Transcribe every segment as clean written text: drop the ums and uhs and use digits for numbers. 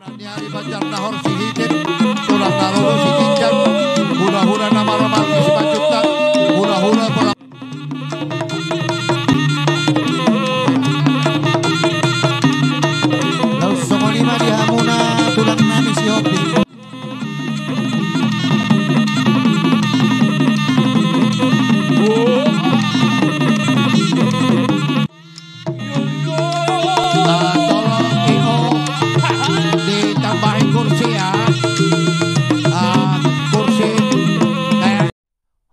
Nyari Banjar Nahor si Hidin, tulang narolo si Tinjak, hura-hura nama romantis si Pacutan, hura-hura pola. Laus Sokolima di Hamuna, tulang nami si Hopi.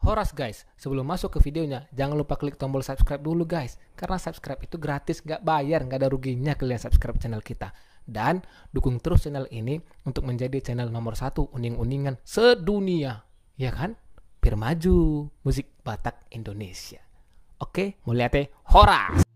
Horas guys, sebelum masuk ke videonya, jangan lupa klik tombol subscribe dulu guys. Karena subscribe itu gratis, nggak bayar, nggak ada ruginya kalian subscribe channel kita. Dan dukung terus channel ini untuk menjadi channel nomor 1 uning-uningan sedunia. Ya kan? Biar maju musik Batak Indonesia. Oke, mulai teh Horas.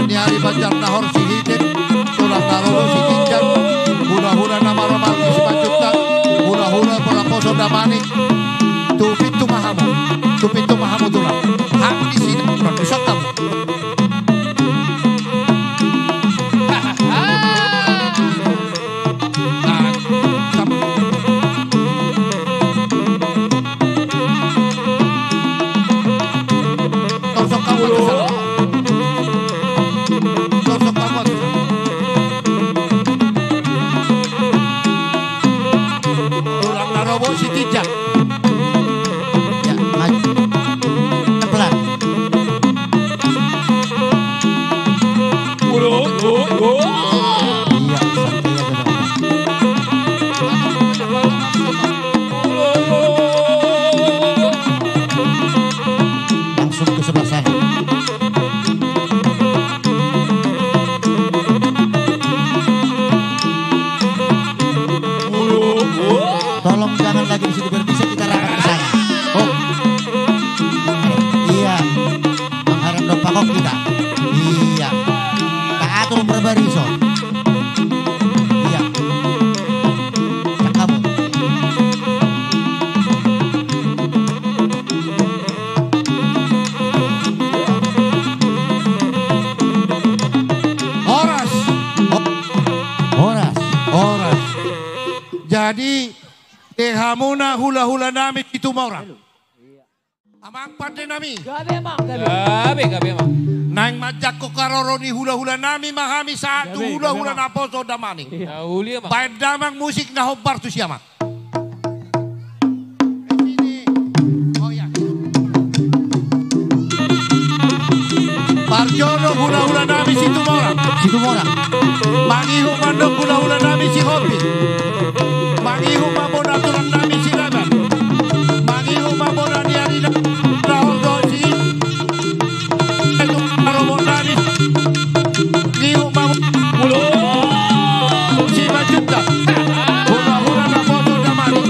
Nyari Banjar Nahor si Hidin, tulang narolo si Tinjak, hura-hura nama romantis si Pacutan, hura-hura pola poso damani, tu pintu mahamu tulang, hamu di sini, bisa kamu. Si Tinjak. Ya, maju. Pelan. Iya, langsung ke sebelah sana. Tolong jangan lagi di sini, biar bisa kita rapat ke sana. Oh, iya, mengharap dong pakok kita. Iya, tak atur berbariso. Iya, tak kamu. Horas. Horas. Jadi Dehamuna hula-hula nami itu maurang. Amang pandai nami. Gabe mang. Nang majak ko karoroni hula-hula nami mahami satu hula-hula na poso damani. Huli mang. Baik damang musik na hobar tu siapa. Parjono hula-hula nami situ maurang. Mangihu mandok hula-hula nami si Hopi. Mangihu mabona tulang nami si Raban. Mangihu mabona niari Rahul Dosi. Itu marobon nami. Mangihu mabona si Majuta. Hula-hula na bodo damani.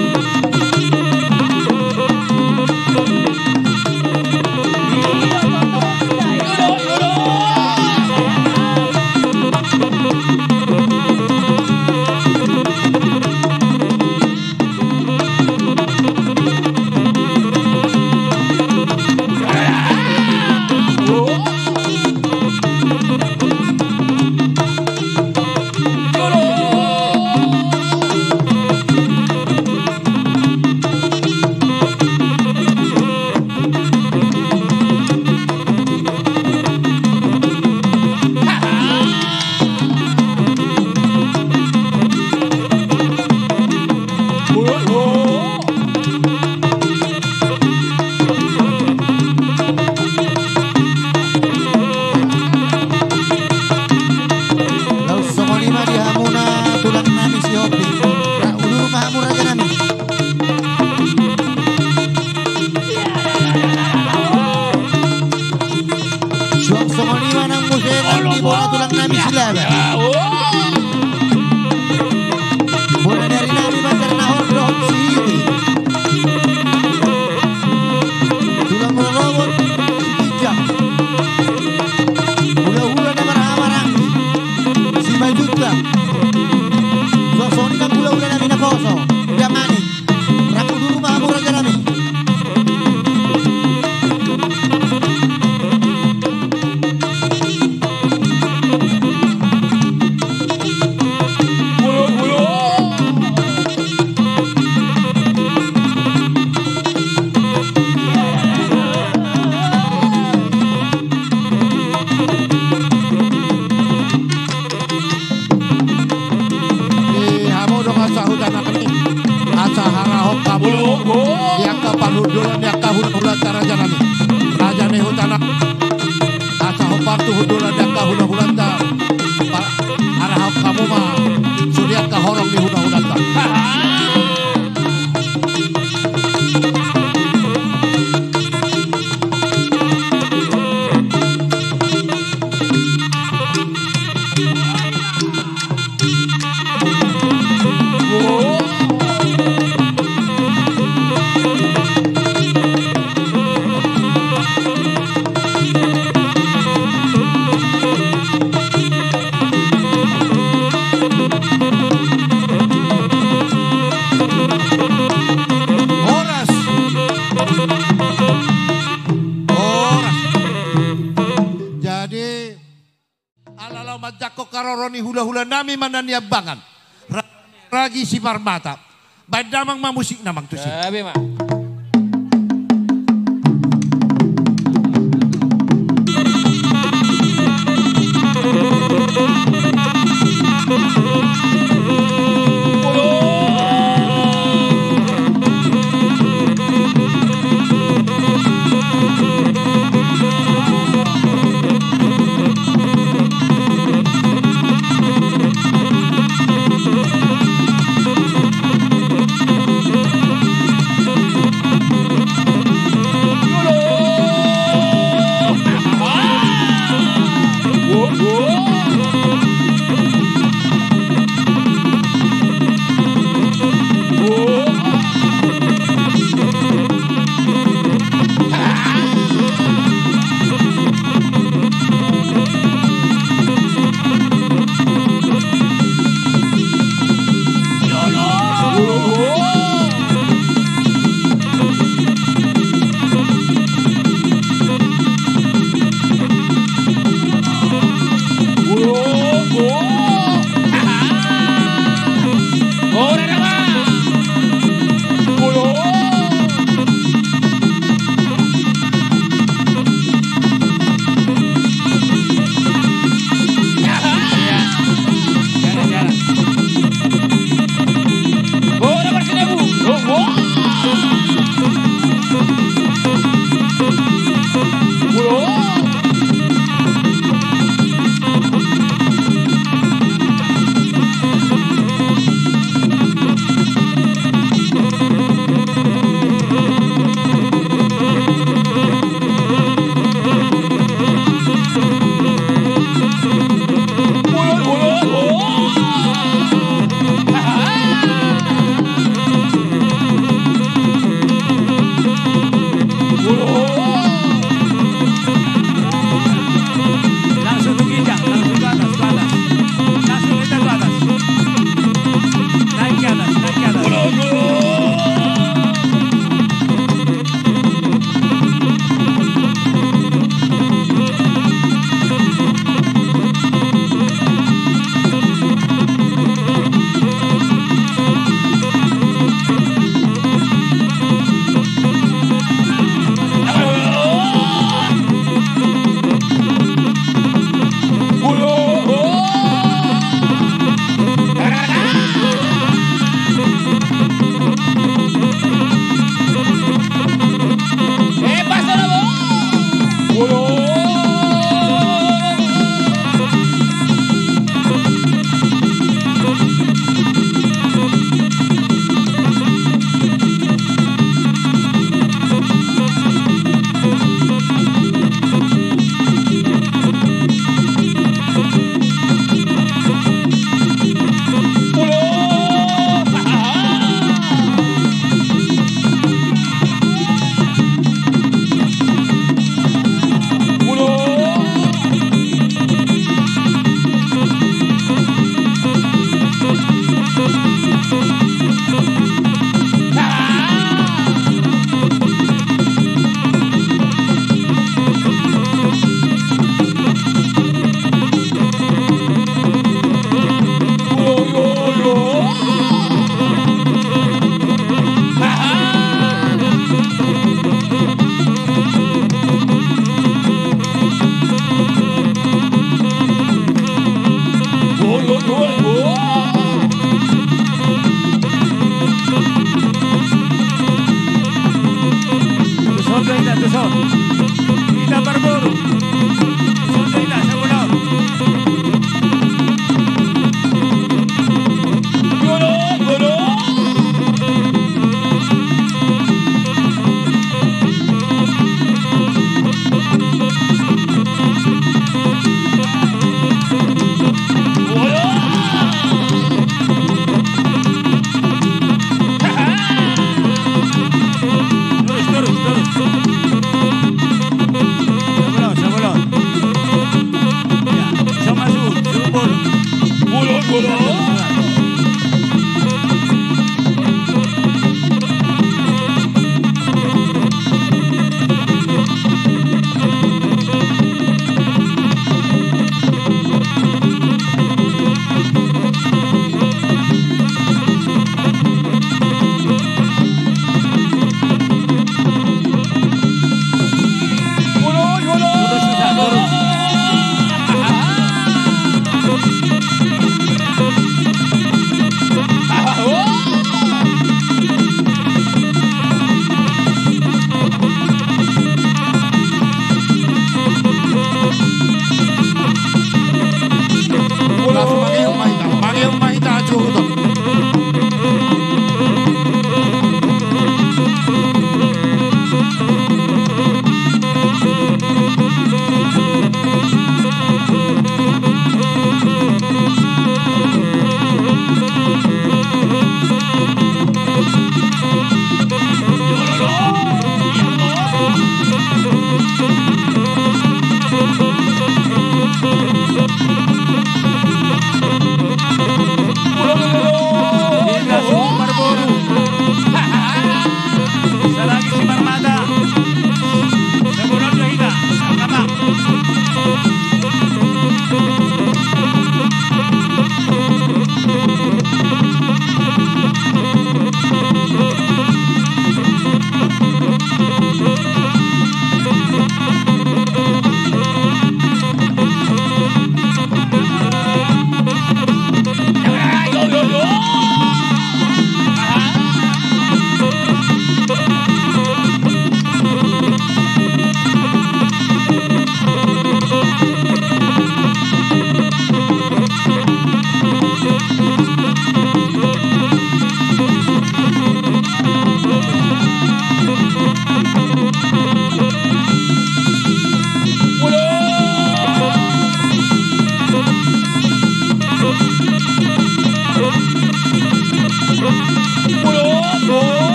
Asa hopartu hudula daka hula-hulanta. Arah kamu mah suliat kahorong di hula-hulanta. Karoroni hula-hula nami manania bangan. Ragi si marmata. Baik damang mamusik namang tu si. Sabi mak.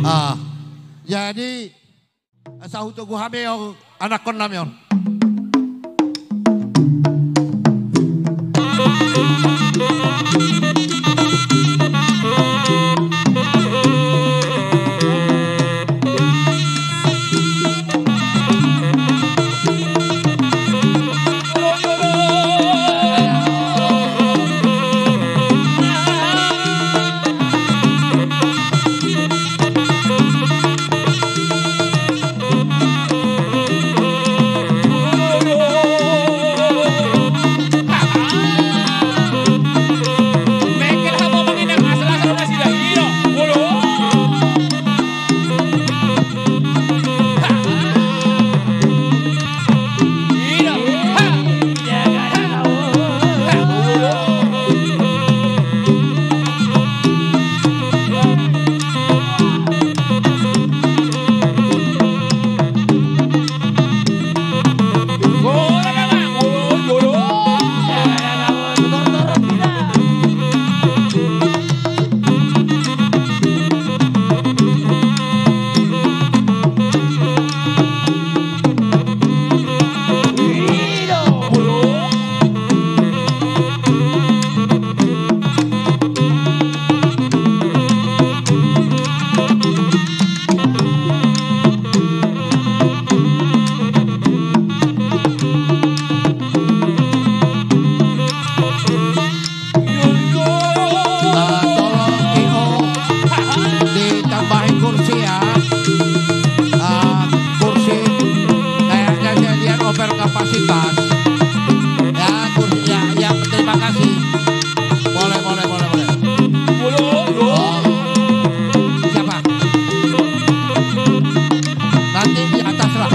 Ah, jadi sahuto ko hameo anak kon namyon. Kapasitas ya terima kasih boleh siapa nanti di atas lah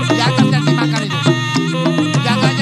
di atas yang dimakan itu jaga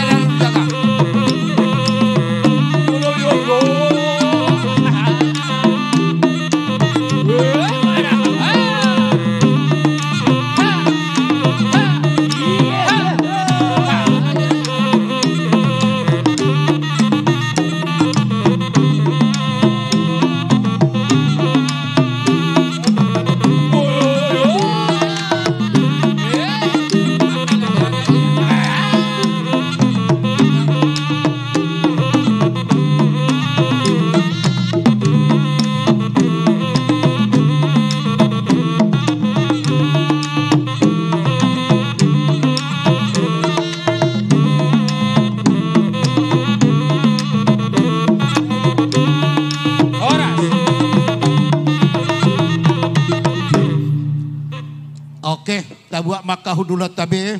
Oke, kita buat maka hudulat tabe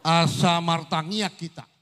asa martangia kita.